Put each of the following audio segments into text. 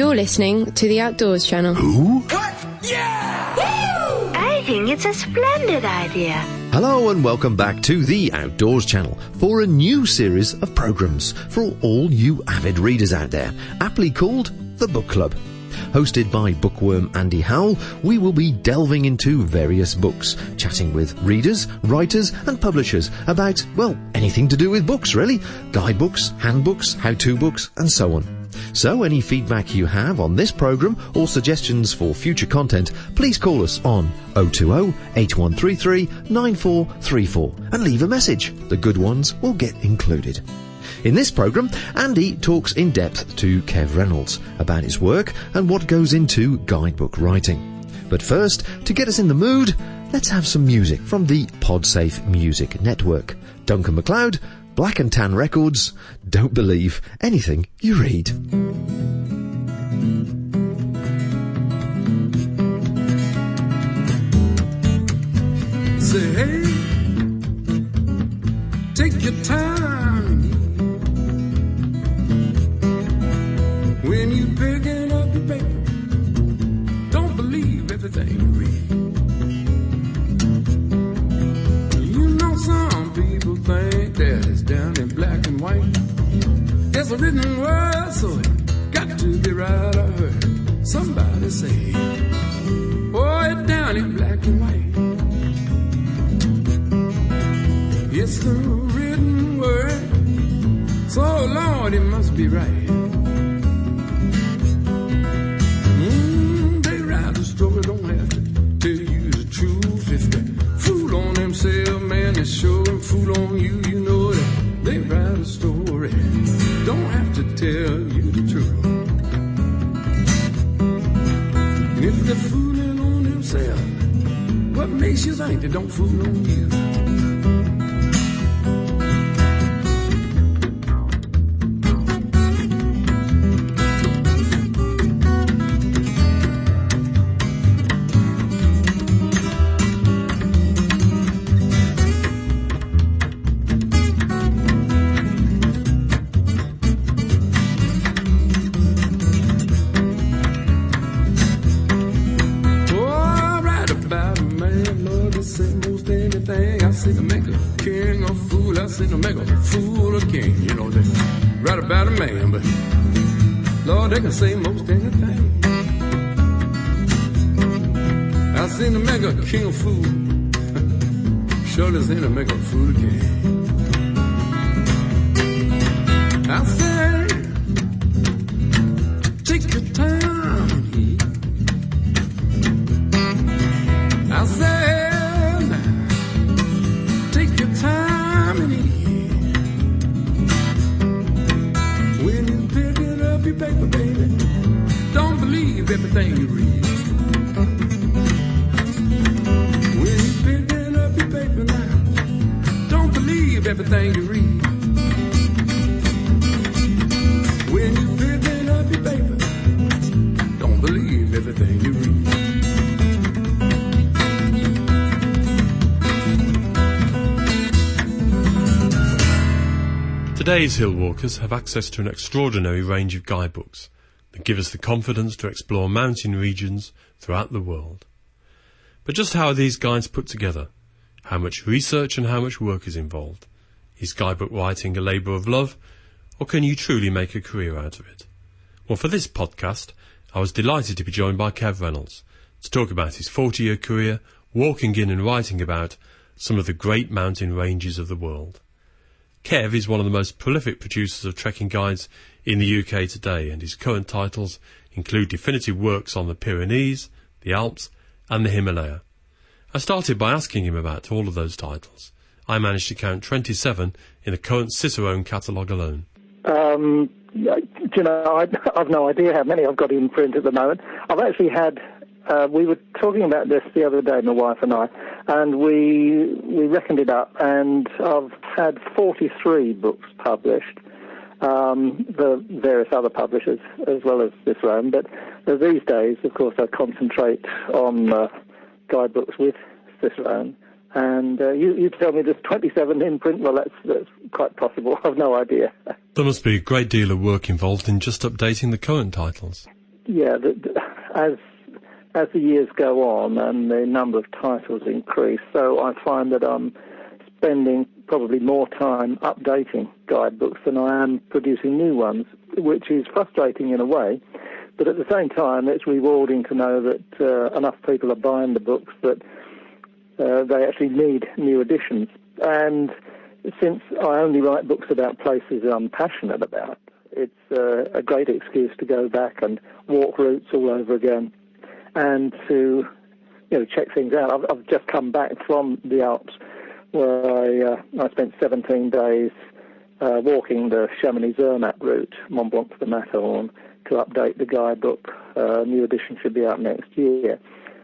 You're listening to the Outdoors Channel. Who? What? Yeah! Woo! I think it's a splendid idea. Hello and welcome back to the Outdoors Channel for a new series of programmes for all you avid readers out there, aptly called The Book Club. Hosted by bookworm Andy Howell, we will be delving into various books, chatting with readers, writers and publishers about, well, anything to do with books really. Guidebooks, handbooks, how-to books and so on. So any feedback you have on this programme or suggestions for future content, please call us on 020 8133 9434 and leave a message. The good ones will get included. In this programme, Andy talks in depth to Kev Reynolds about his work and what goes into guidebook writing. But first, to get us in the mood, let's have some music from the Podsafe Music Network. Duncan MacLeod, Black and Tan Records, Don't Believe Anything You Read. Say, hey, take your time when you picking up your paper. Don't believe everything you read. You know some people think that it's down in black and white. There's a written word, so it got to be right. I heard somebody say, oh, it's down in black and white. It's the written word, so Lord, it must be right. They write the story, don't have to tell you the truth. If they fool on themselves, man, they show them fool on you. You know that they write a story, don't have to tell you the truth. And if they're fooling on themselves, what makes you think they don't fool on you? They can say most anything. I seen them make a king of food. Surely seen them make a food again. I say, take your time. I say, take your time and eat. When you pick it up, your paper, baby, don't believe everything you read. When you picking up your paper now, don't believe everything you read. When you picking up your paper, don't believe everything you read. Today's hill walkers have access to an extraordinary range of guidebooks that give us the confidence to explore mountain regions throughout the world. But just how are these guides put together? How much research and how much work is involved? Is guidebook writing a labour of love, or can you truly make a career out of it? Well, for this podcast, I was delighted to be joined by Kev Reynolds to talk about his 40-year career walking in and writing about some of the great mountain ranges of the world. Kev is one of the most prolific producers of trekking guides in the UK today, and his current titles include definitive works on the Pyrenees, the Alps and the Himalaya. I started by asking him about all of those titles. I managed to count 27 in the current Cicerone catalogue alone. You know, I've no idea how many I've got in print at the moment. I've actually had, we were talking about this the other day, my wife and I, and we reckoned it up, and I've had 43 books published, the various other publishers as well as Cicerone, but these days, of course, I concentrate on guidebooks with Cicerone. And you tell me there's 27 in print. Well, that's quite possible. I've no idea. There must be a great deal of work involved in just updating the current titles. as the years go on and the number of titles increase, so I find that I'm spending probably more time updating guidebooks than I am producing new ones, which is frustrating in a way, but at the same time it's rewarding to know that enough people are buying the books that they actually need new editions. And since I only write books about places I'm passionate about, it's a great excuse to go back and walk routes all over again and to check things out. I've just come back from the Alps, where I spent 17 days walking the Chamonix-Zermatt route, Mont Blanc to the Matterhorn, to update the guidebook. New edition should be out next year.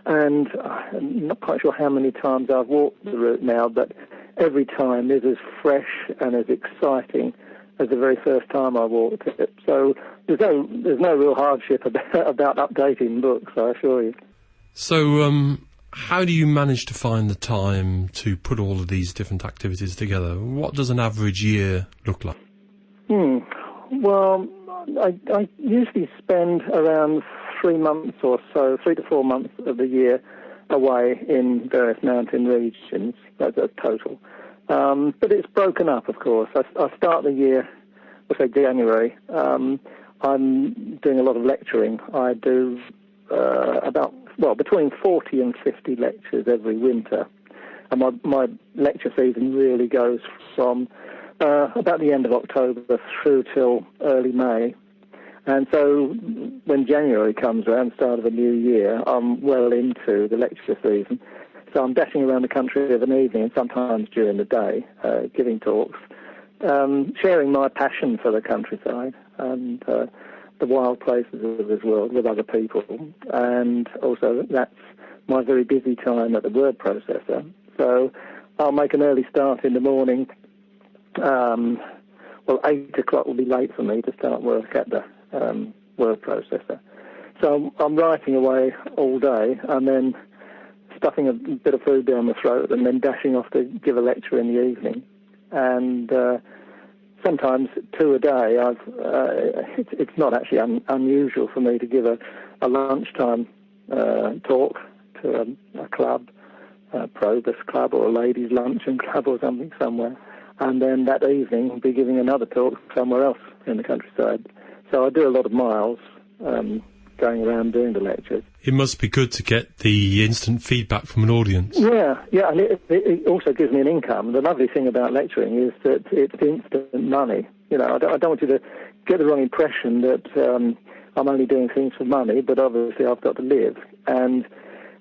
And I'm not quite sure how many times I've walked the route now, but every time is as fresh and as exciting as the very first time I walked it. So there's no real hardship about updating books, I assure you. So how do you manage to find the time to put all of these different activities together? What does an average year look like? Well, I usually spend around 3 months or so, 3 to 4 months of the year away in various mountain regions. That's a total. But it's broken up, of course. I start the year, we'll say January. I'm doing a lot of lecturing. I do between 40 and 50 lectures every winter. And my lecture season really goes from about the end of October through till early May. And so when January comes around, start of a new year, I'm well into the lecture season. So I'm dashing around the country of an evening and sometimes during the day, giving talks, sharing my passion for the countryside and the wild places of this world with other people. And also that's my very busy time at the word processor. So I'll make an early start in the morning. 8 o'clock will be late for me to start work at the word processor. So I'm writing away all day and then stuffing a bit of food down the throat and then dashing off to give a lecture in the evening. And sometimes 2 a day. It's not actually unusual for me to give a lunchtime talk to a club, a Probus club or a ladies' luncheon club or something somewhere. And then that evening be giving another talk somewhere else in the countryside. So I do a lot of miles going around doing the lectures. It must be good to get the instant feedback from an audience. Yeah, and it also gives me an income. The lovely thing about lecturing is that it's instant money. I don't want you to get the wrong impression that I'm only doing things for money, but obviously I've got to live. And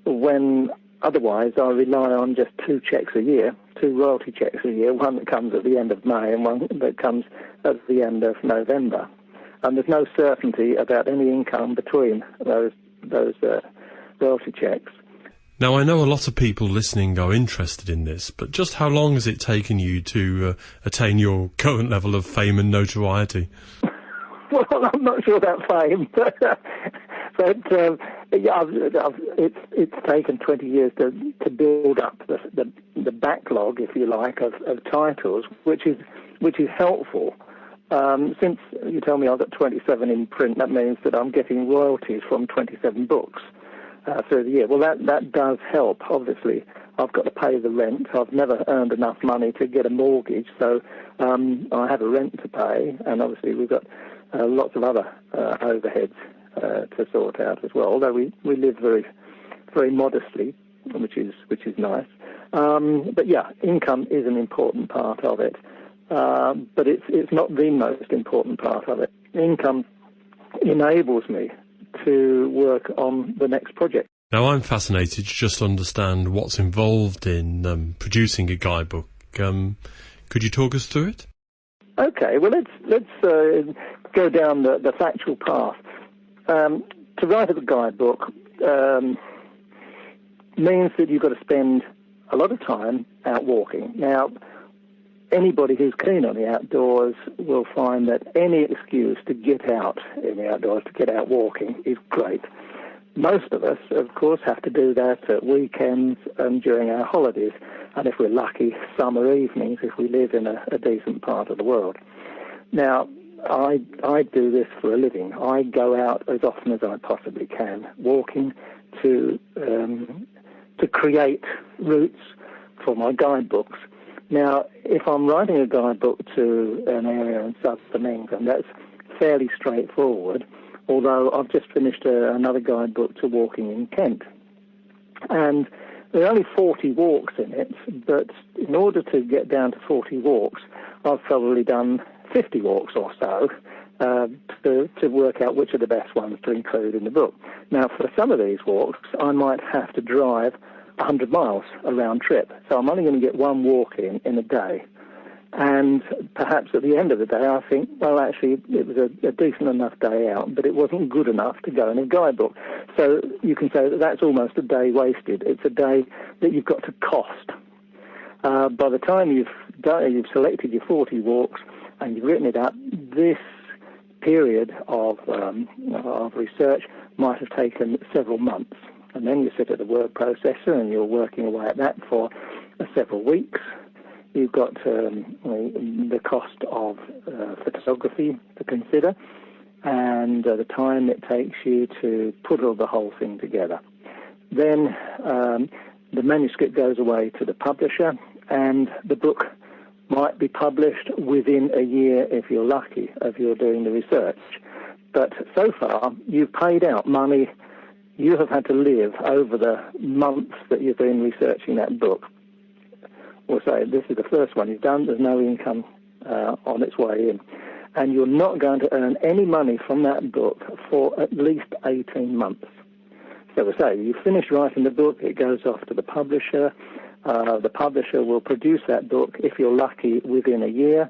when otherwise I rely on just 2 checks a year, 2 royalty checks a year, one that comes at the end of May and one that comes at the end of November. And there's no certainty about any income between those royalty checks. Now, I know a lot of people listening are interested in this, but just how long has it taken you to attain your current level of fame and notoriety? Well, I'm not sure about fame, but it's taken 20 years to build up the backlog, if you like, of titles, which is helpful. Since you tell me I've got 27 in print, that means that I'm getting royalties from 27 books through the year. Well, that does help, obviously. I've got to pay the rent. I've never earned enough money to get a mortgage, so I have a rent to pay, and obviously we've got lots of other overheads to sort out as well, although we live very, very modestly, which is nice. But yeah, income is an important part of it. But it's not the most important part of it. Income enables me to work on the next project. Now, I'm fascinated to just understand what's involved in producing a guidebook. Could you talk us through it? Okay, well, let's go down the factual path. To write a guidebook means that you've got to spend a lot of time out walking. Now, anybody who's keen on the outdoors will find that any excuse to get out in the outdoors, to get out walking, is great. Most of us, of course, have to do that at weekends and during our holidays, and if we're lucky, summer evenings if we live in a decent part of the world. Now, I do this for a living. I go out as often as I possibly can, walking to create routes for my guidebooks. Now, if I'm writing a guidebook to an area in southern England, that's fairly straightforward, although I've just finished another guidebook to walking in Kent. And there are only 40 walks in it, but in order to get down to 40 walks, I've probably done 50 walks or so to work out which are the best ones to include in the book. Now, for some of these walks, I might have to drive 100 miles a round trip, so I'm only going to get one walk in a day. And perhaps at the end of the day, I think, well, actually, it was a decent enough day out, but it wasn't good enough to go in a guidebook. So you can say that that's almost a day wasted. It's a day that you've got to cost. By the time you've selected your 40 walks and you've written it up, this period of research might have taken several months. And then you sit at the word processor and you're working away at that for several weeks. You've got the cost of photography to consider and the time it takes you to put the whole thing together. Then the manuscript goes away to the publisher, and the book might be published within a year if you're lucky, if you're doing the research. But so far, you've paid out money. You have had to live over the months that you've been researching that book. Or say, this is the first one you've done, there's no income on its way in. And you're not going to earn any money from that book for at least 18 months. So we say, you finish writing the book, it goes off to the publisher. The publisher will produce that book, if you're lucky, within a year,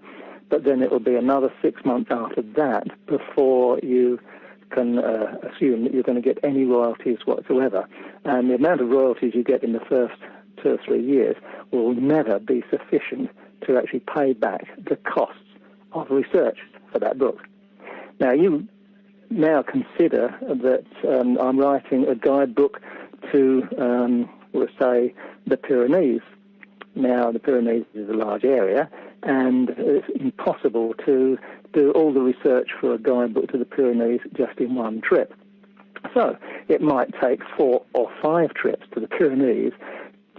but then it will be another 6 months after that before you can assume that you're going to get any royalties whatsoever. And the amount of royalties you get in the first 2 or 3 years will never be sufficient to actually pay back the costs of research for that book. Now, you now consider that I'm writing a guidebook to, let's say, the Pyrenees. Now, the Pyrenees is a large area, and it's impossible to do all the research for a guidebook to the Pyrenees just in one trip. So it might take 4 or 5 trips to the Pyrenees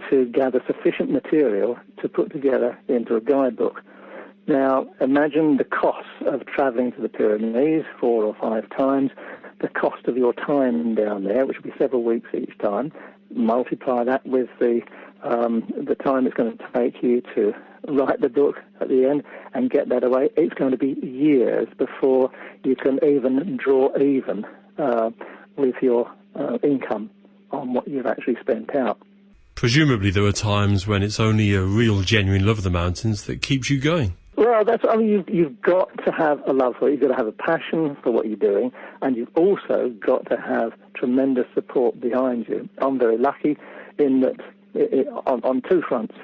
to gather sufficient material to put together into a guidebook. Now, imagine the cost of travelling to the Pyrenees 4 or 5 times, the cost of your time down there, which will be several weeks each time. Multiply that with the time it's going to take you to write the book at the end and get that away. It's going to be years before you can even draw even with your income on what you've actually spent out. Presumably there are times when it's only a real, genuine love of the mountains that keeps you going. Well, you've got to have a love for it. You've got to have a passion for what you're doing, and you've also got to have tremendous support behind you. I'm very lucky in that on 2 fronts.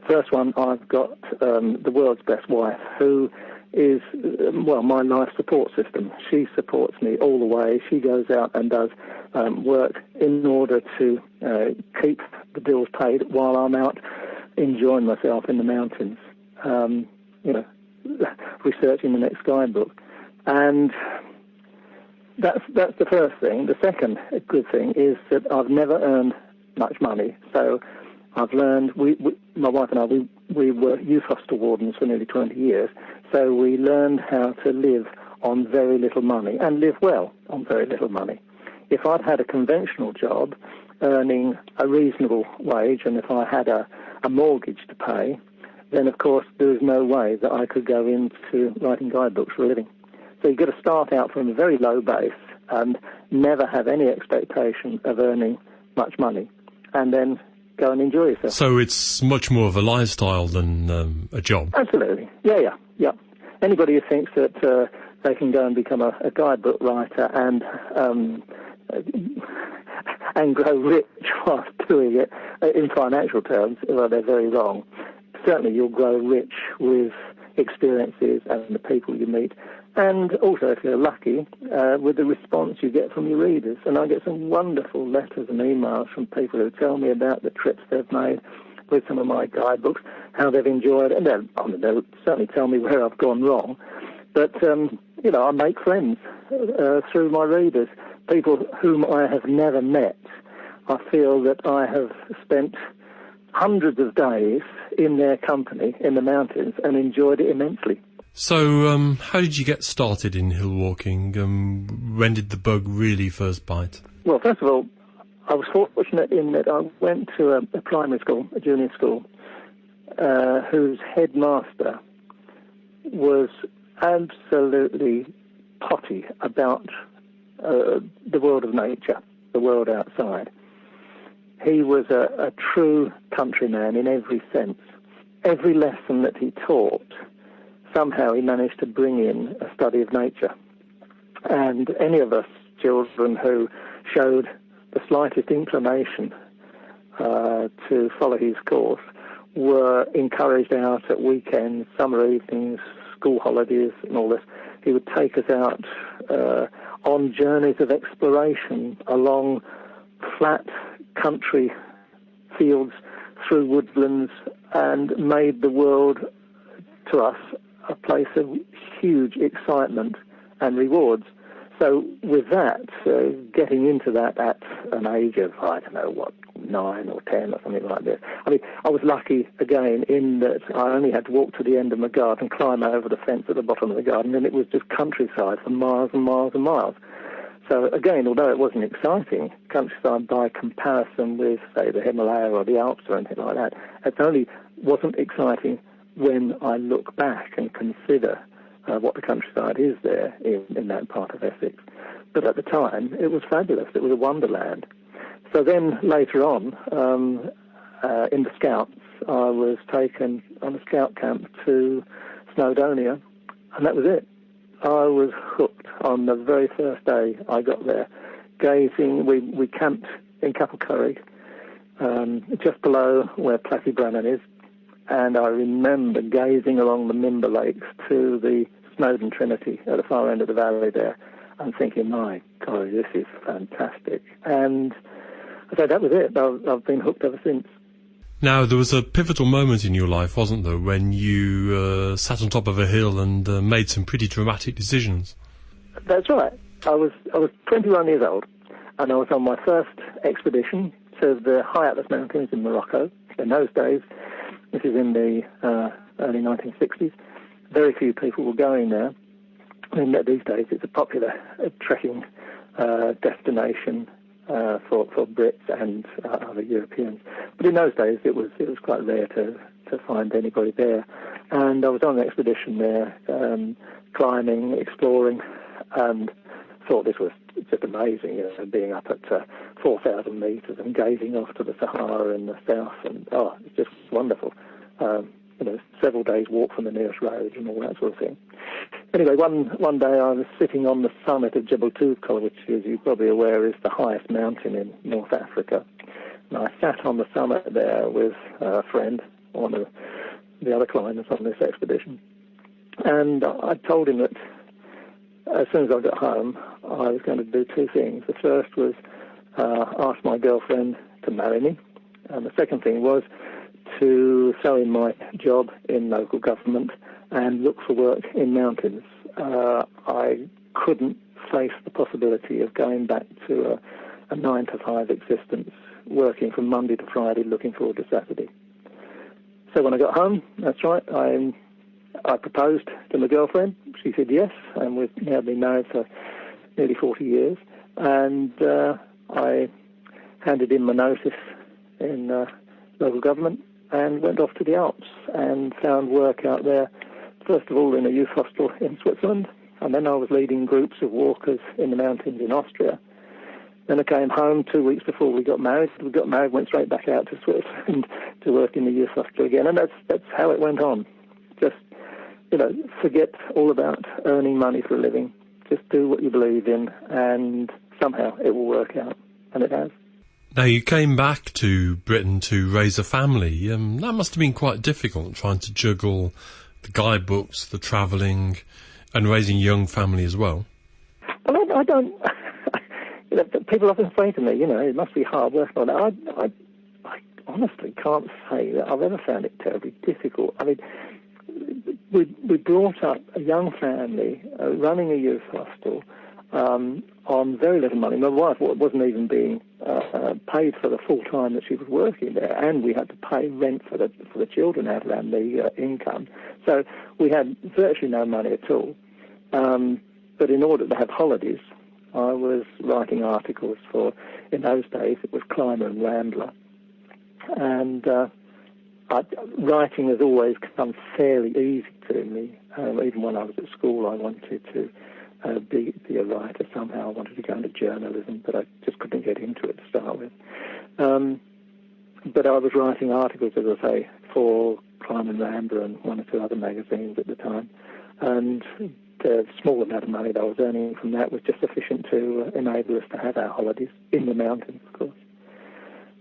First one, I've got the world's best wife, who is, my life support system. She supports me all the way. She goes out and does work in order to keep the bills paid while I'm out enjoying myself in the mountains, researching the next guidebook. And that's the first thing. The second good thing is that I've never earned much money. So I've learned, my wife and I, we were youth hostel wardens for nearly 20 years. So we learned how to live on very little money and live well on very little money. If I'd had a conventional job earning a reasonable wage, and if I had a mortgage to pay, then of course there is no way that I could go into writing guidebooks for a living. So you've got to start out from a very low base and never have any expectation of earning much money, and then go and enjoy yourself. So it's much more of a lifestyle than a job? Absolutely. Yeah. Anybody who thinks that they can go and become a guidebook writer and grow rich whilst doing it in financial terms, well, they're very wrong. Certainly you'll grow rich with experiences and the people you meet, and also, if you're lucky, with the response you get from your readers. And I get some wonderful letters and emails from people who tell me about the trips they've made with some of my guidebooks, how they've enjoyed it, and they'll certainly tell me where I've gone wrong. But I make friends through my readers, people whom I have never met. I feel that I have spent hundreds of days in their company in the mountains and enjoyed it immensely. So, how did you get started in hill walking? When did the bug really first bite? Well, first of all, I was fortunate in that I went to a primary school, a junior school, whose headmaster was absolutely potty about the world of nature, the world outside. He was a true countryman in every sense. Every lesson that he taught, somehow he managed to bring in a study of nature. And any of us children who showed the slightest inclination to follow his course were encouraged out at weekends, summer evenings, school holidays and all this. He would take us out on journeys of exploration along flat country fields, through woodlands, and made the world to us a place of huge excitement and rewards. So with that, getting into that at an age of, 9 or 10 or something like this. I mean, I was lucky, again, in that I only had to walk to the end of my garden, climb over the fence at the bottom of the garden, and it was just countryside for miles and miles and miles. So again, although it wasn't exciting, countryside by comparison with, say, the Himalaya or the Alps or anything like that, it only wasn't exciting when I look back and consider what the countryside is there in that part of Essex. But at the time, it was fabulous. It was a wonderland. So then later on, in the Scouts, I was taken on a scout camp to Snowdonia, and that was it. I was hooked on the very first day I got there, gazing. We camped in Capelcurry, just below where Plassey-Brannan is, and I remember gazing along the Mimber Lakes to the Snowdon Trinity at the far end of the valley there, and thinking, my God, this is fantastic. And so that was it. I've been hooked ever since. Now, there was a pivotal moment in your life, wasn't there, when you sat on top of a hill and made some pretty dramatic decisions? That's right. I was 21 years old, and I was on my first expedition to the High Atlas Mountains in Morocco. In those days, this is in the early 1960s, very few people were going there. I mean, these days it's a popular trekking destination for Brits and other Europeans. But in those days, it was quite rare to find anybody there. And I was on an expedition there, climbing, exploring, and thought this was just amazing, being up at 4,000 metres and gazing off to the Sahara in the south. And, it's just wonderful. Several days walk from the nearest road and all that sort of thing. Anyway, one day I was sitting on the summit of Jebel Toubkal, which, as you're probably aware, is the highest mountain in North Africa. And I sat on the summit there with a friend, one of the other climbers on this expedition. And I told him that as soon as I got home, I was going to do two things. The first was ask my girlfriend to marry me. And the second thing was to throw in my job in local government and look for work in mountains. I couldn't face the possibility of going back to a 9-to-5 existence, working from Monday to Friday, looking forward to Saturday. So when I got home, that's right, I proposed to my girlfriend. She said yes, and we've now been married for nearly 40 years. And I handed in my notice in local government and went off to the Alps and found work out there, first of all in a youth hostel in Switzerland, and then I was leading groups of walkers in the mountains in Austria. Then I came home 2 weeks before we got married. We got married, went straight back out to Switzerland to work in the youth hostel again, and that's how it went on. Just, forget all about earning money for a living. Just do what you believe in, and somehow it will work out, and it has. Now, you came back to Britain to raise a family. That must have been quite difficult, trying to juggle the guidebooks, the travelling, and raising a young family as well. Well, I don't... people often say to me, it must be hard work. I honestly can't say that I've ever found it terribly difficult. I mean, we brought up a young family running a youth hostel on very little money. My wife wasn't even being paid for the full time that she was working there, and we had to pay rent for the children out of the income. So we had virtually no money at all. But in order to have holidays, I was writing articles for, in those days, it was Climber and Rambler. And writing has always come fairly easy to me. Even when I was at school, I wanted to be a writer somehow. I wanted to go into journalism, but I just couldn't get into it to start with. But I was writing articles, as I say, for Climber and Rambler and one or two other magazines at the time. And the small amount of money that I was earning from that was just sufficient to enable us to have our holidays in the mountains, of course.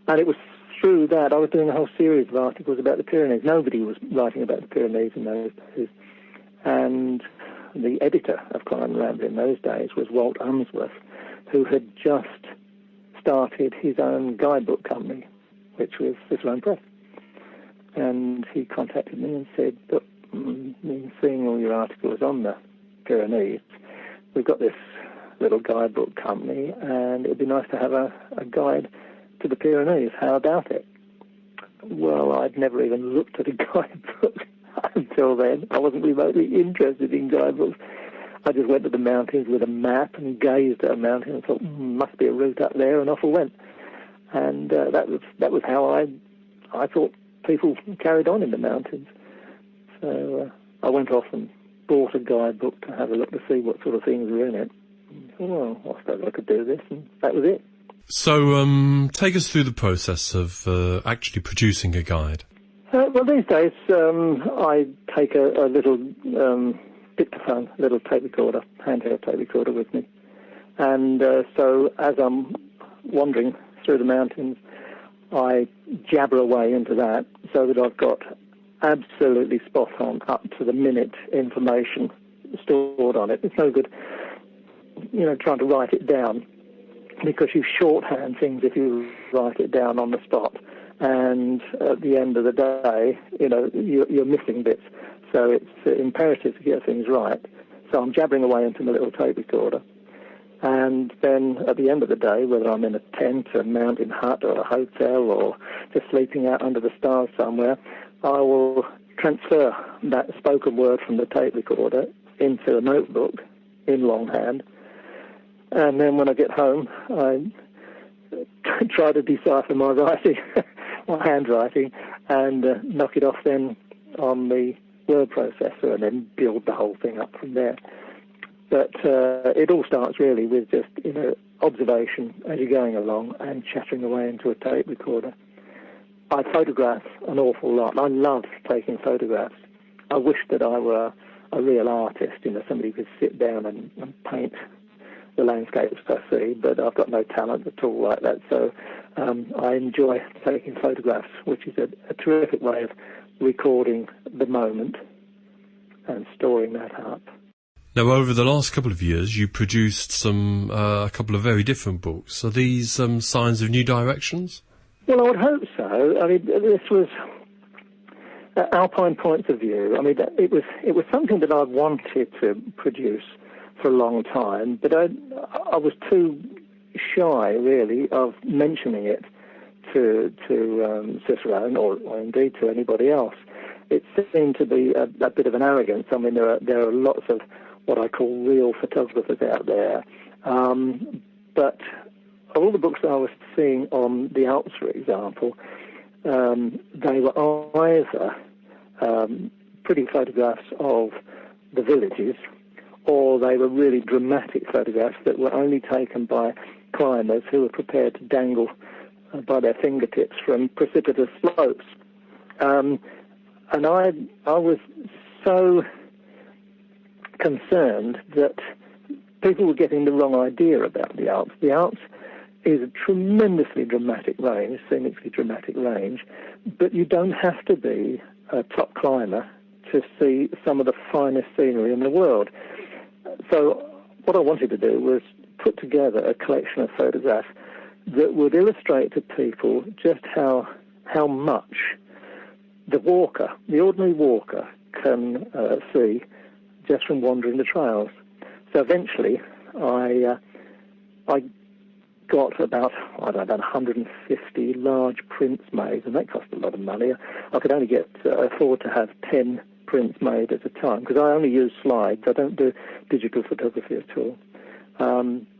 And it was through that I was doing a whole series of articles about the Pyrenees. Nobody was writing about the Pyrenees in those days. And the editor of Climber and Rambler in those days was Walt Unsworth, who had just started his own guidebook company, which was Cicero Press. And he contacted me and said, look, seeing all your articles on the Pyrenees, we've got this little guidebook company, and it'd be nice to have a guide to the Pyrenees. How about it? Well, I'd never even looked at a guidebook until then. I wasn't remotely interested in guidebooks. I just went to the mountains with a map and gazed at a mountain and thought, must be a route up there, and off I went. And that was how I thought people carried on in the mountains. So I went off and bought a guidebook to have a look to see what sort of things were in it. Well, I suppose I could do this, and that was it. So take us through the process of actually producing a guide. Well, these days I take a little dictaphone, a little tape recorder, handheld tape recorder with me. And so as I'm wandering through the mountains, I jabber away into that so that I've got absolutely spot on, up to the minute information stored on it. It's no good, trying to write it down, because you shorthand things if you write it down on the spot. And at the end of the day, you're missing bits. So it's imperative to get things right. So I'm jabbering away into my little tape recorder. And then at the end of the day, whether I'm in a tent, a mountain hut, or a hotel, or just sleeping out under the stars somewhere, I will transfer that spoken word from the tape recorder into a notebook in longhand. And then when I get home, I try to decipher my writing, my handwriting, and knock it off then on the word processor, and then build the whole thing up from there. But it all starts really with just observation as you're going along and chattering away into a tape recorder. I photograph an awful lot. I love taking photographs. I wish that I were a real artist, somebody who could sit down and paint the landscapes I see, but I've got no talent at all like that. So I enjoy taking photographs, which is a terrific way of recording the moment and storing that up. Now, over the last couple of years, you produced a couple of very different books. Are these signs of new directions? Well, I would hope so. I mean, this was Alpine Points of View. I mean, it was something that I wanted to produce for a long time, but I was too shy, really, of mentioning it to Cicerone or indeed to anybody else. It seemed to be a bit of an arrogance. I mean, there are lots of what I call real photographers out there, but all the books I was seeing on the Alps, for example, they were either pretty photographs of the villages, or they were really dramatic photographs that were only taken by climbers who were prepared to dangle by their fingertips from precipitous slopes. And I was so concerned that people were getting the wrong idea about the Alps. The Alps is a tremendously dramatic range, scenically dramatic range, but you don't have to be a top climber to see some of the finest scenery in the world. So what I wanted to do was put together a collection of photographs that would illustrate to people just how much the walker, the ordinary walker, can see just from wandering the trails. So eventually, I got about 150 large prints made, and that cost a lot of money. I could only afford to have 10 prints made at a time, because I only use slides. I don't do digital photography at all.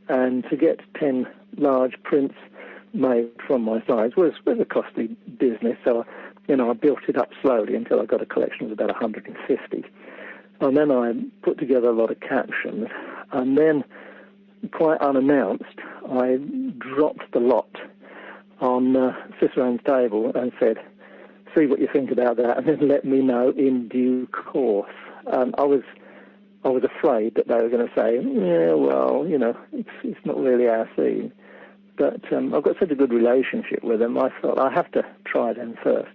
And to get 10 large prints made from my slides was a costly business. So, I built it up slowly until I got a collection of about 150. And then I put together a lot of captions. And then, quite unannounced, I dropped the lot on Cicerone's table and said, see what you think about that, and then let me know in due course. I was afraid that they were going to say, yeah, well, it's not really our scene. But I've got such a good relationship with them, I thought I have to try them first.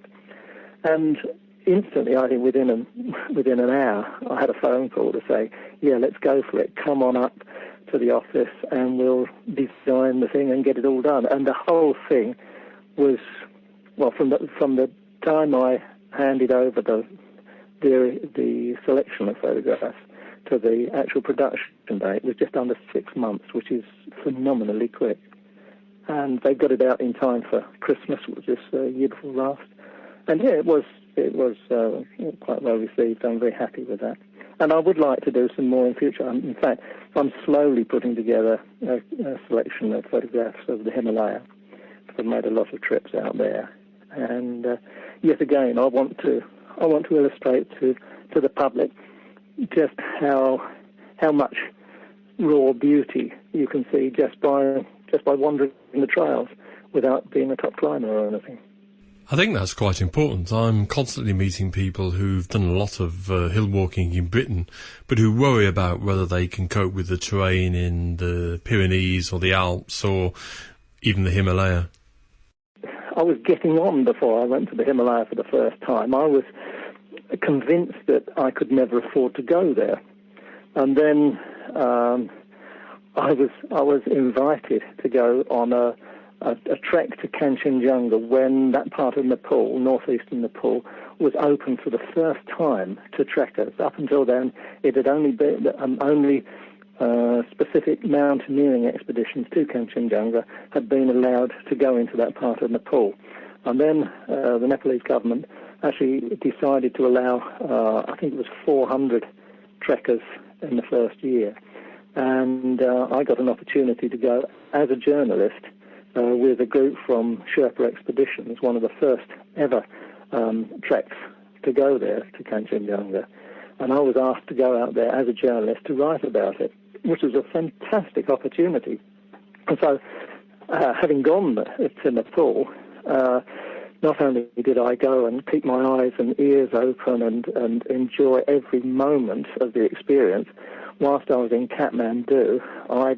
And instantly, I think within an hour, I had a phone call to say, yeah, let's go for it. Come on up to the office and we'll design the thing and get it all done. And the whole thing was, well, from the time I handed over the selection of photographs to the actual production date was just under 6 months, which is phenomenally quick. And they got it out in time for Christmas, which is year before last. And yeah, it was quite well received. I'm very happy with that. And I would like to do some more in future. In fact, I'm slowly putting together a selection of photographs of the Himalaya. I've made a lot of trips out there, and yet again, I want to illustrate to the public just how much raw beauty you can see just by wandering the trails without being a top climber or anything. I think that's quite important. I'm constantly meeting people who've done a lot of hill walking in Britain, but who worry about whether they can cope with the terrain in the Pyrenees or the Alps or even the Himalaya. I was getting on before I went to the Himalaya for the first time. I was convinced that I could never afford to go there. And then I was invited to go on a trek to Kanchenjunga when that part of Nepal, northeastern Nepal, was open for the first time to trekkers. Up until then, it had only been specific mountaineering expeditions to Kanchenjunga had been allowed to go into that part of Nepal. And then the Nepalese government actually decided to allow, I think it was 400 trekkers in the first year. And I got an opportunity to go as a journalist with a group from Sherpa Expeditions, one of the first ever treks to go there to Kanchenjunga. And I was asked to go out there as a journalist to write about it, which was a fantastic opportunity. And so, having gone to Nepal, not only did I go and keep my eyes and ears open and enjoy every moment of the experience, whilst I was in Kathmandu, I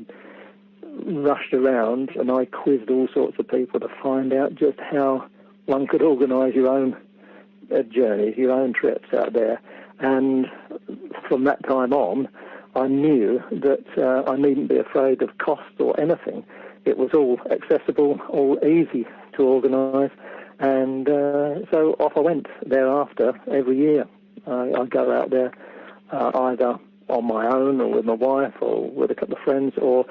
rushed around and I quizzed all sorts of people to find out just how one could organise your own journeys, your own trips out there. And from that time on, I knew that I needn't be afraid of cost or anything. It was all accessible, all easy to organise, and so off I went thereafter every year. I go out there either on my own or with my wife or with a couple of friends, or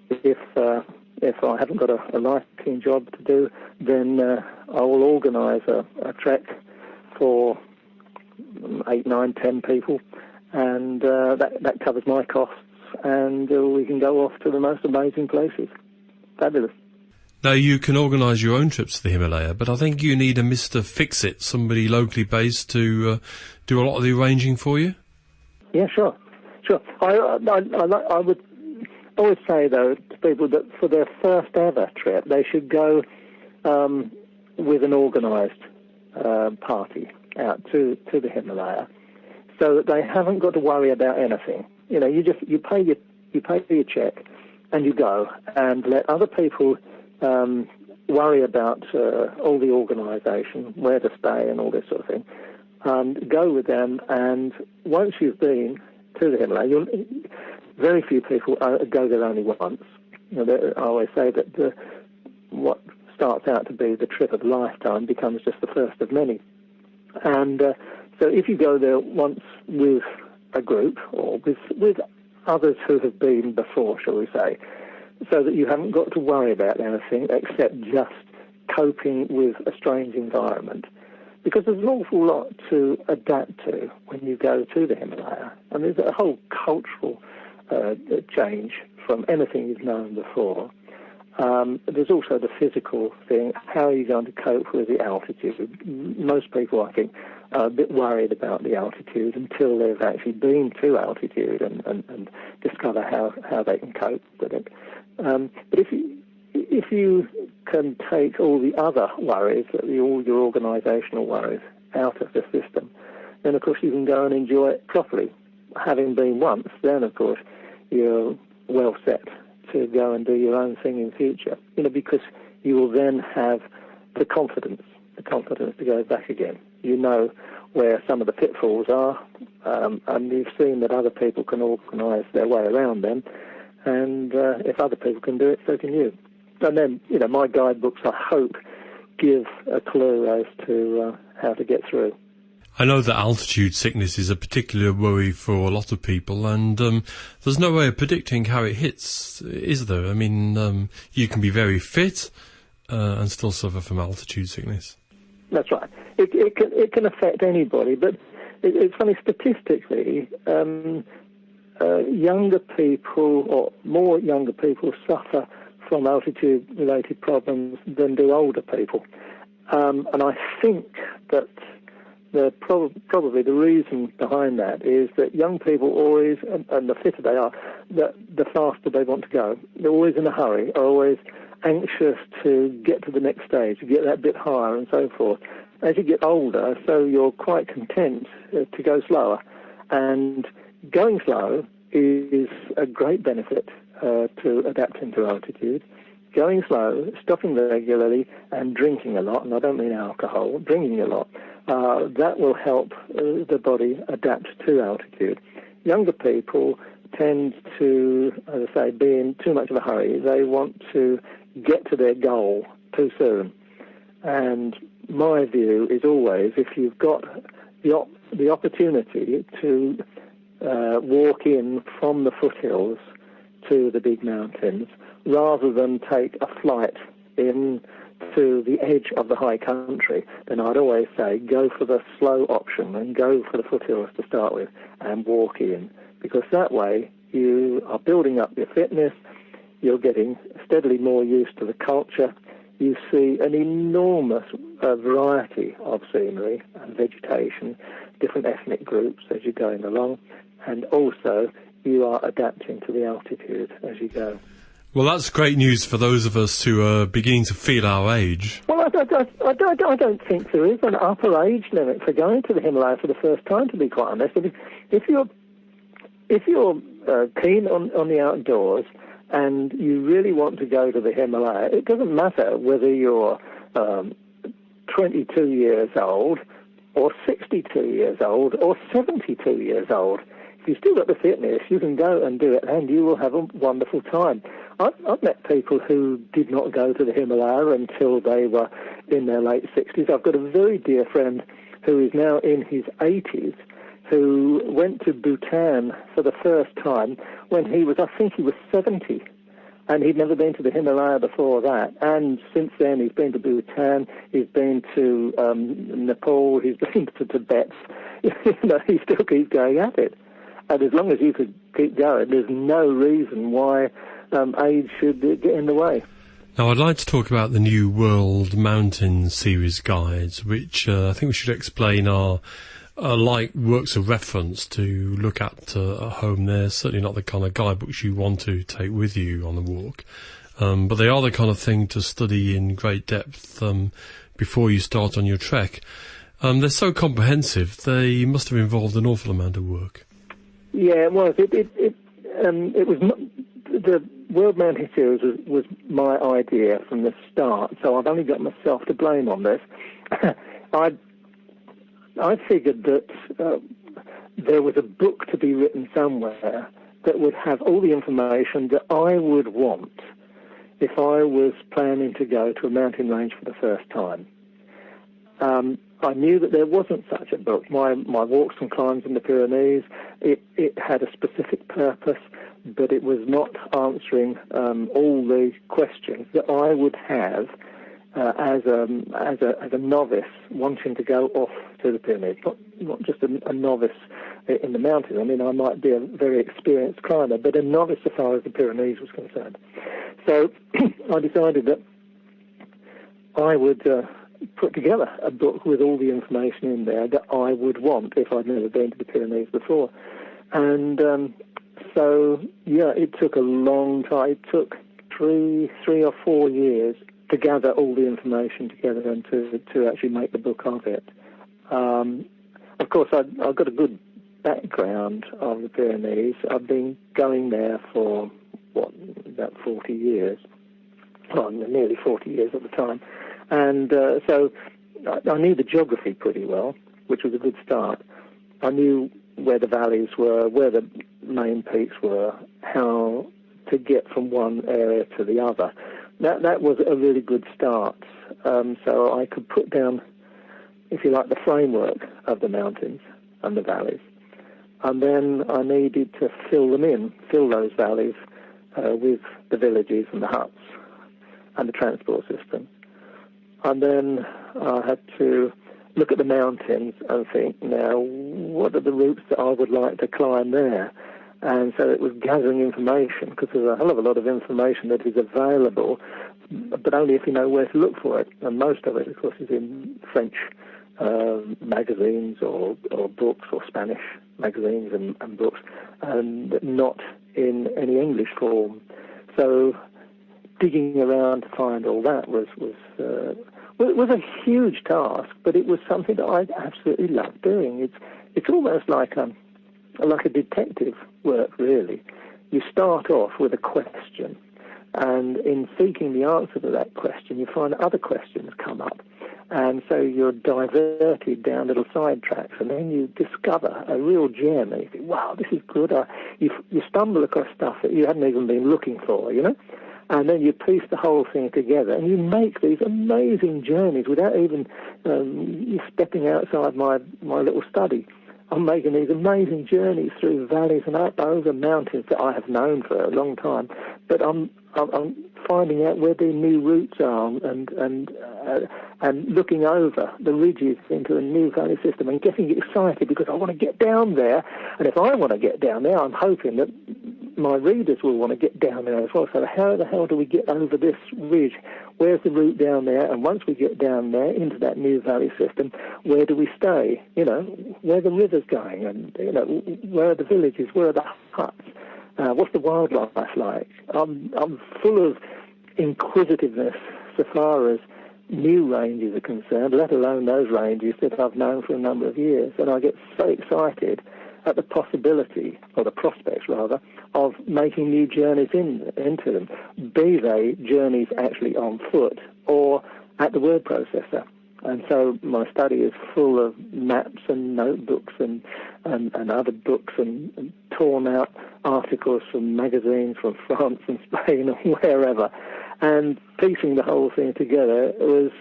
if I haven't got a life-keen job to do, then I will organise a trek for 8, 9, 10 people, and that covers my costs, and we can go off to the most amazing places. Fabulous. Now, you can organise your own trips to the Himalaya, but I think you need a Mr. Fix-It, somebody locally based to do a lot of the arranging for you. Yeah, sure. I would always say, though, to people that for their first ever trip, they should go with an organised party out to the Himalaya, so that they haven't got to worry about anything. You know, you pay your check and you go, and let other people worry about all the organisation, where to stay and all this sort of thing. Go with them, and once you've been to the Himalaya, very few people go there only once. You know, I always say that what starts out to be the trip of a lifetime becomes just the first of many. And So if you go there once with a group or with others who have been before, shall we say, so that you haven't got to worry about anything except just coping with a strange environment. Because there's an awful lot to adapt to when you go to the Himalaya. And there's a whole cultural change from anything you've known before. There's also the physical thing. How are you going to cope with the altitude? Most people, I think, are a bit worried about the altitude until they've actually been to altitude and discover how they can cope with it. But if you can take all the other worries, all your organisational worries, out of the system, then of course you can go and enjoy it properly. Having been once, then of course you're well set to go and do your own thing in future. Because you will then have the confidence to go back again. You know where some of the pitfalls are, and you've seen that other people can organise their way around them. And if other people can do it, so can you. And then, my guidebooks, I hope, give a clue as to how to get through. I know that altitude sickness is a particular worry for a lot of people, and there's no way of predicting how it hits, is there? I mean, you can be very fit and still suffer from altitude sickness. That's right. It can affect anybody, but it's funny, statistically, younger people, or more younger people, suffer from altitude-related problems than do older people. And I think that probably the reason behind that is that young people always, and the fitter they are, the faster they want to go. They're always in a hurry, are always anxious to get to the next stage, to get that bit higher and so forth. As you get older, so you're quite content to go slower. And going slow is a great benefit to adapting to altitude. Going slow, stopping regularly, and drinking a lot, and I don't mean alcohol, drinking a lot, that will help the body adapt to altitude. Younger people tend to, as I say, be in too much of a hurry. They want to get to their goal too soon. And my view is always, if you've got the opportunity to walk in from the foothills to the big mountains, rather than take a flight in to the edge of the high country, then I'd always say go for the slow option and go for the foothills to start with and walk in, because that way you are building up your fitness, you're getting steadily more used to the culture, you see an enormous variety of scenery and vegetation, different ethnic groups as you're going along, and also you are adapting to the altitude as you go. Well, that's great news for those of us who are beginning to feel our age. Well, I don't think there is an upper age limit for going to the Himalaya for the first time, to be quite honest. If you're keen on the outdoors and you really want to go to the Himalaya, it doesn't matter whether you're 22 years old or 62 years old or 72 years old. If you've still got the fitness, you can go and do it, and you will have a wonderful time. I've met people who did not go to the Himalaya until they were in their late 60s. I've got a very dear friend who is now in his 80s who went to Bhutan for the first time when he was 70. And he'd never been to the Himalaya before that. And since then, he's been to Bhutan, he's been to Nepal, he's been to Tibet. He still keeps going at it. And as long as you could keep going, there's no reason why age should get in the way. Now, I'd like to talk about the new World Mountain Series guides, which I think we should explain are like works of reference to look at home. They're certainly not the kind of guidebooks you want to take with you on the walk, but they are the kind of thing to study in great depth before you start on your trek. They're so comprehensive, they must have involved an awful amount of work. Yeah, it was. It was the World Mountain Series was my idea from the start, so I've only got myself to blame on this. I figured that there was a book to be written somewhere that would have all the information that I would want if I was planning to go to a mountain range for the first time. I knew that there wasn't such a book. My walks and climbs in the Pyrenees, it had a specific purpose, but it was not answering all the questions that I would have as a novice wanting to go off to the Pyrenees. Not just a novice in the mountains. I mean, I might be a very experienced climber, but a novice as far as the Pyrenees was concerned. So I decided that I would put together a book with all the information in there that I would want if I'd never been to the Pyrenees before. And so, yeah, it took a long time. It took three or 4 years to gather all the information together and to actually make the book of it. Of course, I've got a good background of the Pyrenees. I've been going there for, about 40 years. Well, nearly 40 years at the time. And so I knew the geography pretty well, which was a good start. I knew where the valleys were, where the main peaks were, how to get from one area to the other. That was a really good start. So I could put down, if you like, the framework of the mountains and the valleys. And then I needed to fill those valleys with the villages and the huts and the transport system. And then I had to look at the mountains and think, now, what are the routes that I would like to climb there? And so it was gathering information, because there's a hell of a lot of information that is available, but only if you know where to look for it. And most of it, of course, is in French magazines or books, or Spanish magazines and books, and not in any English form. So digging around to find all that was a huge task, but it was something that I absolutely loved doing. It's almost like a detective work, really. You start off with a question, and in seeking the answer to that question, you find other questions come up, and so you're diverted down little side tracks, and then you discover a real gem, and you think, wow, this is good. You stumble across stuff that you hadn't even been looking for, you know? And then you piece the whole thing together, and you make these amazing journeys without even stepping outside my little study. I'm making these amazing journeys through valleys and up over mountains that I have known for a long time, but I'm finding out where the new routes are and looking over the ridges into a new valley system and getting excited because I want to get down there. And if I want to get down there, I'm hoping that my readers will want to get down there as well. So how the hell do we get over this ridge? Where's the route down there? And once we get down there into that new valley system, where do we stay? You know, where are the rivers going? And, you know, where are the villages? Where are the huts? What's the wildlife like? I'm full of inquisitiveness so far as new ranges are concerned, let alone those ranges that I've known for a number of years. And I get so excited at the possibility, or the prospects rather, of making new journeys into them, be they journeys actually on foot or at the word processor. And so my study is full of maps and notebooks and other books and torn out articles from magazines from France and Spain or wherever. And piecing the whole thing together was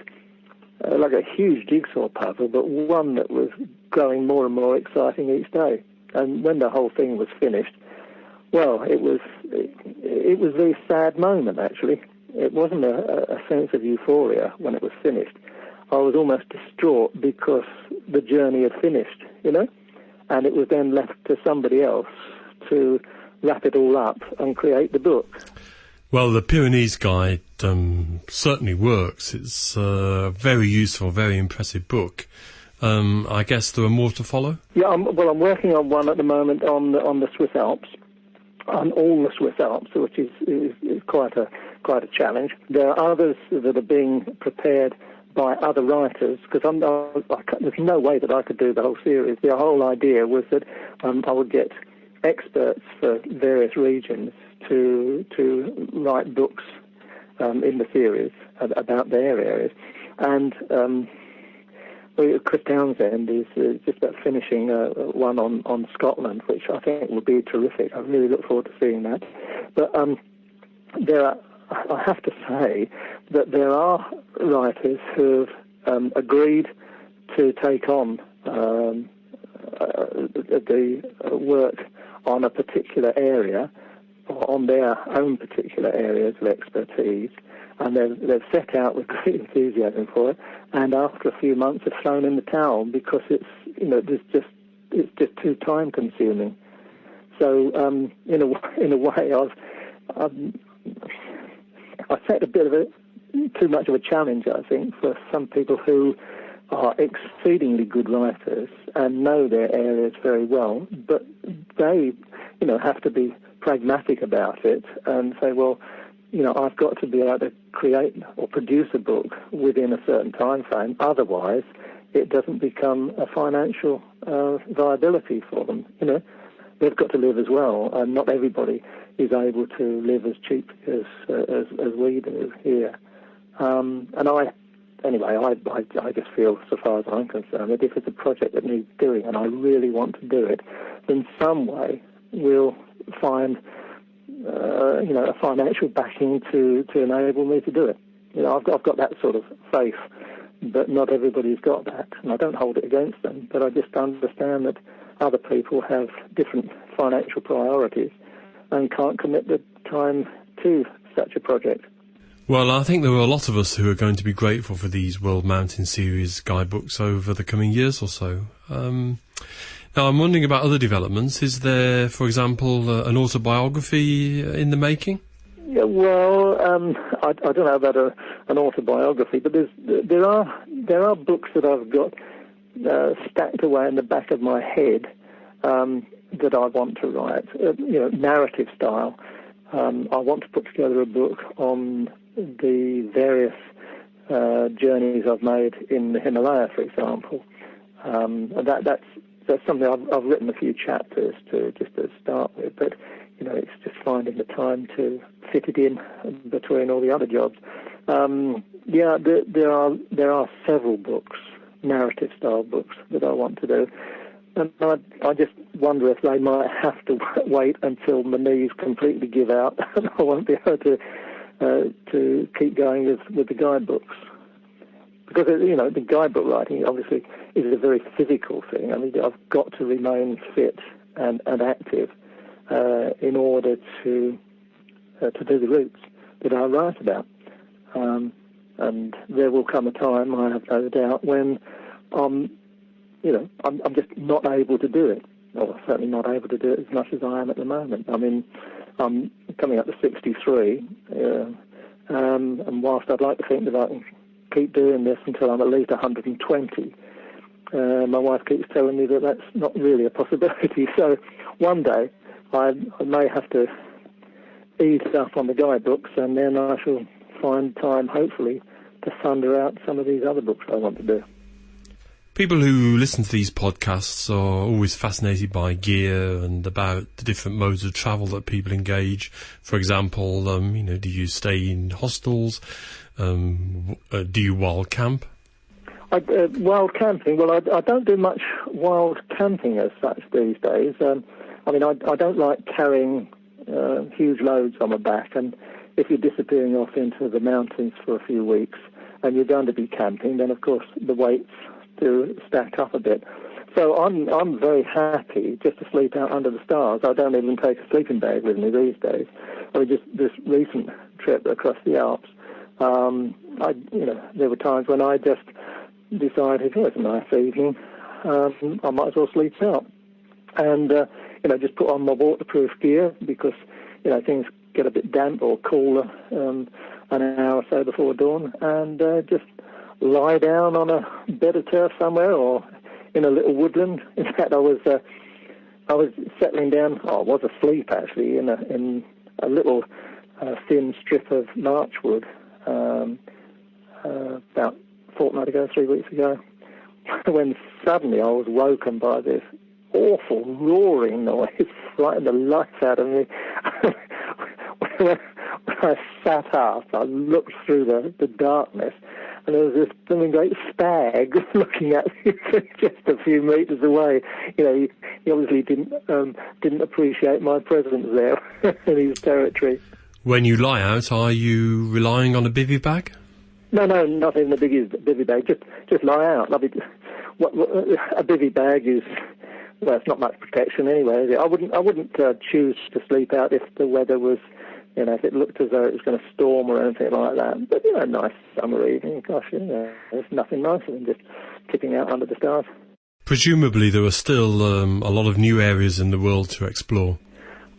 like a huge jigsaw puzzle, but one that was growing more and more exciting each day. And when the whole thing was finished, well, it was a very sad moment, actually. It wasn't a sense of euphoria when it was finished. I was almost distraught because the journey had finished, you know, and it was then left to somebody else to wrap it all up and create the book. Well, the Pyrenees Guide certainly works. It's a very useful, very impressive book. I guess there are more to follow? Yeah, I'm working on one at the moment on the Swiss Alps, on all the Swiss Alps, which is quite a challenge. There are others that are being prepared by other writers, because there's no way that I could do the whole series. The whole idea was that I would get experts for various regions to write books in the series about their areas. And Chris Townsend is just about finishing one on Scotland, which I think will be terrific. I really look forward to seeing that. But I have to say that there are writers who have agreed to take on the work on a particular area, or on their own particular areas of expertise, and they've set out with great enthusiasm for it, and after a few months have thrown in the towel because it's just too time consuming. So in a way, I've set a bit of too much of a challenge, I think, for some people who are exceedingly good writers and know their areas very well, but they, have to be pragmatic about it and say, well, I've got to be able to create or produce a book within a certain time frame. Otherwise, it doesn't become a financial viability for them. They've got to live as well, and not everybody is able to live as cheap as we do here. And I just feel, so far as I'm concerned, that if it's a project that needs doing, and I really want to do it, then some way we'll find, a financial backing to enable me to do it. I've got that sort of faith, but not everybody's got that, and I don't hold it against them, but I just understand that other people have different financial priorities and can't commit the time to such a project. Well, I think there are a lot of us who are going to be grateful for these World Mountain Series guidebooks over the coming years or so. Now, I'm wondering about other developments. Is there, for example, an autobiography in the making? Yeah, well, I don't know about an autobiography, but there are books that I've got stacked away in the back of my head that I want to write, narrative style. I want to put together a book on the various journeys I've made in the Himalaya, for example. And that's something I've written a few chapters to start with, but it's just finding the time to fit it in between all the other jobs. There are several books, narrative style books, that I want to do. And I just wonder if they might have to wait until my knees completely give out and I won't be able to keep going with the guidebooks. Because, the guidebook writing, obviously, is a very physical thing. I mean, I've got to remain fit and active in order to do the routes that I write about. And there will come a time, I have no doubt, when I'm just not able to do it. Or certainly not able to do it as much as I am at the moment. I mean, I'm coming up to 63, and whilst I'd like to think that I can keep doing this until I'm at least 120, my wife keeps telling me that that's not really a possibility. So one day I may have to ease up on the guidebooks, and then I shall find time, hopefully, to thunder out some of these other books I want to do. People who listen to these podcasts are always fascinated by gear and about the different modes of travel that people engage. For example, do you stay in hostels? Do you wild camp? Wild camping? Well, I don't do much wild camping as such these days. I don't like carrying huge loads on my back, and if you're disappearing off into the mountains for a few weeks and you're going to be camping, then of course the weights do stack up a bit. So I'm very happy just to sleep out under the stars. I don't even take a sleeping bag with me these days. I mean, just this recent trip across the Alps, there were times when I just decided, it's a nice evening, I might as well sleep out. And, just put on my waterproof gear because, things get a bit damp or cooler an hour or so before dawn, and just lie down on a bed of turf somewhere or in a little woodland. In fact, I was settling down. I was asleep actually in a little thin strip of larchwood about a fortnight ago, 3 weeks ago, when suddenly I was woken by this awful roaring noise, frightened the life out of me. When I sat up, I looked through the darkness, and there was this blooming great stag looking at me just a few metres away. He obviously didn't appreciate my presence there in his territory. When you lie out, are you relying on a bivy bag? No, not even a bivy bag. Just lie out. a bivvy bag is, well, it's not much protection anyway, is it? I wouldn't choose to sleep out if the weather was, if it looked as though it was going to storm or anything like that. But, nice summer evening, gosh, there's nothing nicer than just tipping out under the stars. Presumably there are still a lot of new areas in the world to explore.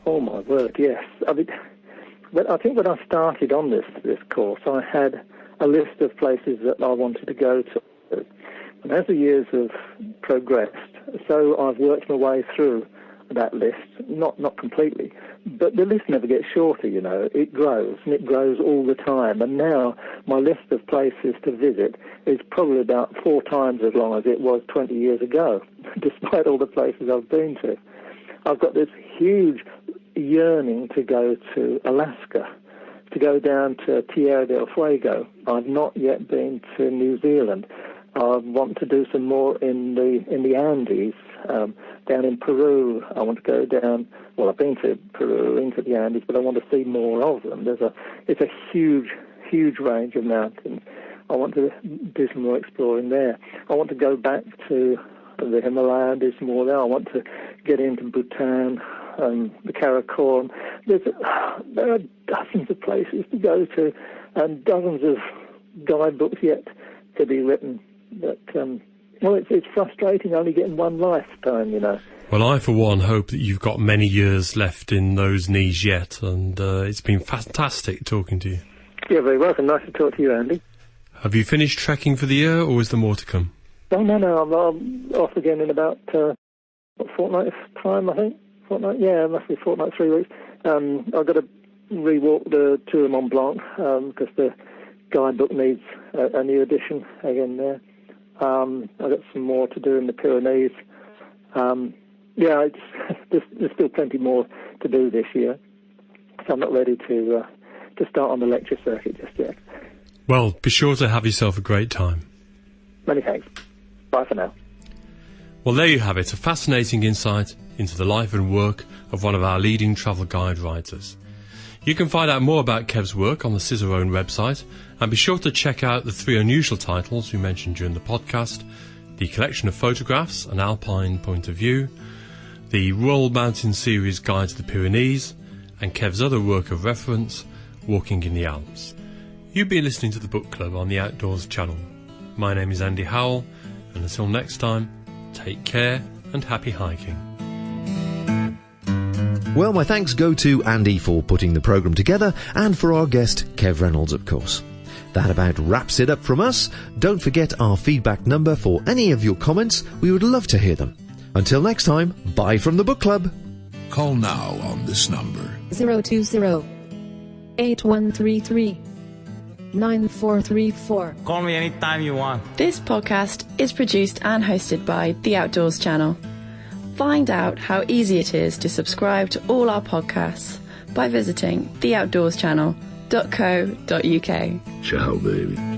Oh, my word, yes. I think when I started on this course, I had a list of places that I wanted to go to. And as the years have progressed, so I've worked my way through that list, not completely, but the list never gets shorter, It grows, and it grows all the time. And now my list of places to visit is probably about 4 times as long as it was 20 years ago, despite all the places I've been to. I've got this huge yearning to go to Alaska, to go down to Tierra del Fuego. I've not yet been to New Zealand. I want to do some more in the Andes, down in Peru. I want to go down. Well, I've been to Peru, into the Andes, but I want to see more of them. It's a huge range of mountains. I want to do some more exploring there. I want to go back to the Himalayas, do some more there. I want to get into Bhutan, the Karakoram. There are dozens of places to go to, and dozens of guidebooks yet to be written. But, it's frustrating only getting one lifetime, Well, I, for one, hope that you've got many years left in those knees yet, and it's been fantastic talking to you. You're very welcome. Nice to talk to you, Andy. Have you finished trekking for the year, or is there more to come? Oh, no, I'm off again in about a fortnight's time, I think. Fortnight? Yeah, it must be fortnight, 3 weeks. I've got to rewalk the Tour Mont Blanc, because the guidebook needs a new edition again there. I've got some more to do in the Pyrenees. There's still plenty more to do this year, so I'm not ready to start on the lecture circuit just yet. Well, be sure to have yourself a great time. Many thanks. Bye for now. Well, there you have it, a fascinating insight into the life and work of one of our leading travel guide writers. You can find out more about Kev's work on the Cicerone website, and be sure to check out the 3 unusual titles we mentioned during the podcast: the collection of photographs, An Alpine Point of View, the Royal Mountain Series Guide to the Pyrenees, and Kev's other work of reference, Walking in the Alps. You've been listening to the Book Club on the Outdoors Channel. My name is Andy Howell, and until next time, take care and happy hiking. Well, my thanks go to Andy for putting the programme together, and for our guest, Kev Reynolds, of course. That about wraps it up from us. Don't forget our feedback number for any of your comments. We would love to hear them. Until next time, bye from the Book Club. Call now on this number. 020-8133-9434. Call me anytime you want. This podcast is produced and hosted by The Outdoors Channel. Find out how easy it is to subscribe to all our podcasts by visiting theoutdoorschannel.co.uk. Ciao, baby.